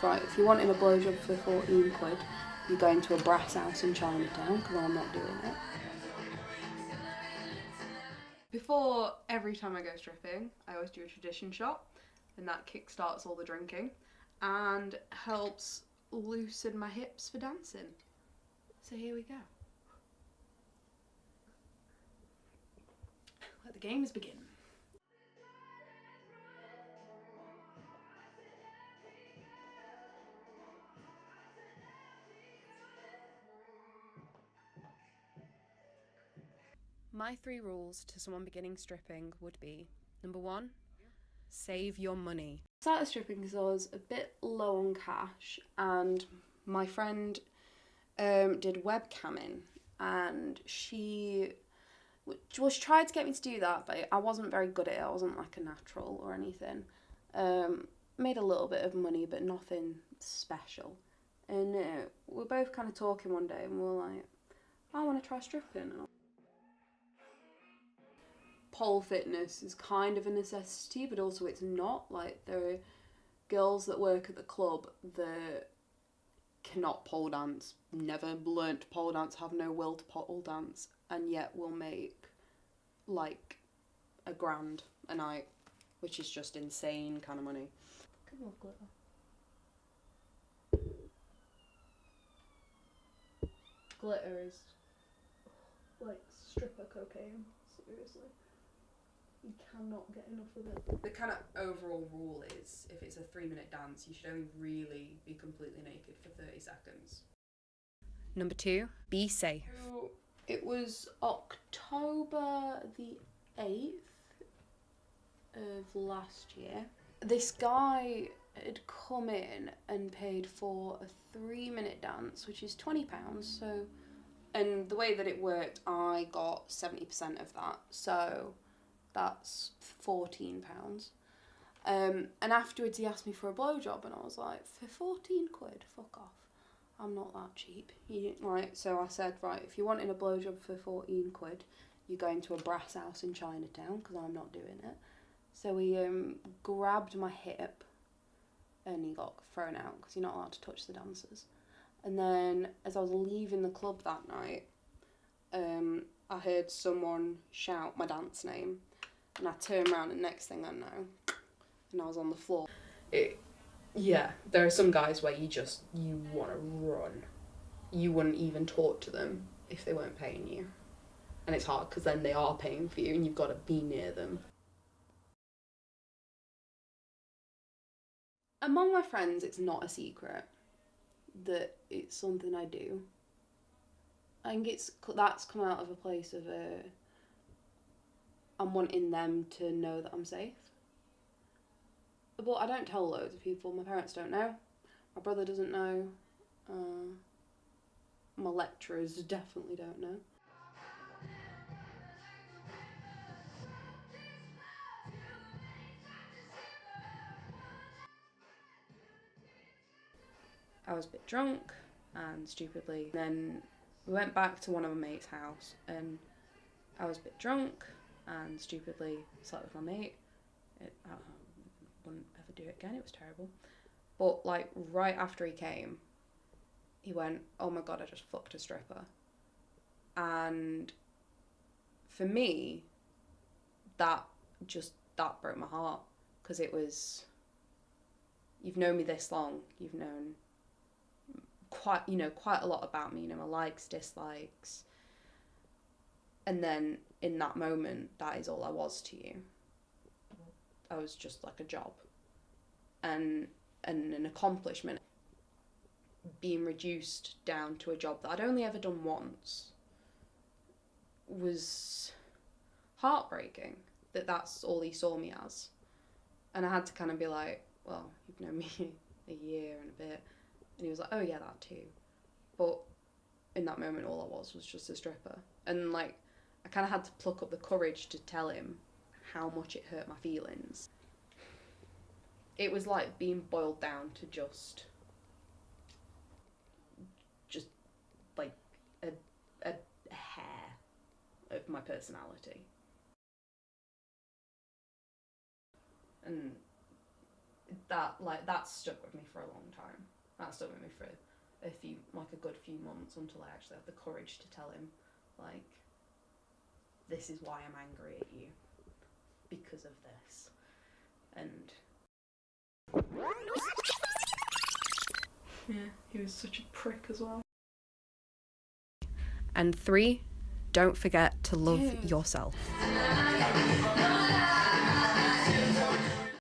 right, if you're wanting a blowjob for 14 quid, you're going to a brass house in Chinatown, because I'm not doing it. Before every time I go stripping, I always do a tradition shot, and that kickstarts all the drinking and helps loosen my hips for dancing. So here we go. Let the games begin. My 3 rules to someone beginning stripping would be, number 1, save your money. I started stripping because I was a bit low on cash, and my friend did webcamming, and she tried to get me to do that, but I wasn't very good at it. I wasn't like a natural or anything. Made a little bit of money, but nothing special. And we're both kind of talking one day, and we were like, I want to try stripping. Pole fitness is kind of a necessity, but also it's not. Like, there are girls that work at the club that cannot pole dance, never learnt to pole dance, have no will to pole dance, and yet will make like £1,000 a night, which is just insane kind of money. Come on, glitter. Glitter is like stripper cocaine, seriously. You cannot get enough of it. The kind of overall rule is, if it's a 3-minute dance, you should only really be completely naked for 30 seconds. Number 2, be safe. So it was October the 8th of last year. This guy had come in and paid for a 3-minute dance, which is £20. So, and the way that it worked, I got 70% of that. So that's £14. And afterwards he asked me for a blowjob, and I was like, for 14 quid, fuck off. I'm not that cheap. Right, so I said, right, if you're wanting a blowjob for 14 quid, you're going to a brass house in Chinatown, because I'm not doing it. So he grabbed my hip, and he got thrown out, because you're not allowed to touch the dancers. And then, as I was leaving the club that night, I heard someone shout my dance name, and I turned around, and next thing I know, and I was on the floor. Yeah, there are some guys where you want to run. You wouldn't even talk to them if they weren't paying you. And it's hard, because then they are paying for you, and you've got to be near them. Among my friends, it's not a secret that it's something I do. I think that's come out of a place of I'm wanting them to know that I'm safe. But I don't tell loads of people. My parents don't know. My brother doesn't know. My lecturers definitely don't know. I was a bit drunk, and stupidly, then we went back to one of my mate's house, and I was a bit drunk, and stupidly slept with my mate. I wouldn't ever do it again, it was terrible. But like right after he came, he went, oh my god, I just fucked a stripper. And for me, that broke my heart, because it was, you've known me this long, you've known quite a lot about me, my likes, dislikes, and then in that moment, that is all I was to you. I was just like a job and an accomplishment. Being reduced down to a job that I'd only ever done once was heartbreaking, that's all he saw me as. And I had to kind of be like, well, you've known me a year and a bit. And he was like, oh yeah, that too. But in that moment, all I was just a stripper. And like, I kind of had to pluck up the courage to tell him how much it hurt my feelings. It was like being boiled down to just like a hair of my personality. And that stuck with me for a long time. That stuck with me for a good few months until I actually had the courage to tell him, like, this is why I'm angry at you, because of this. And yeah, he was such a prick as well. And 3, don't forget to love yourself.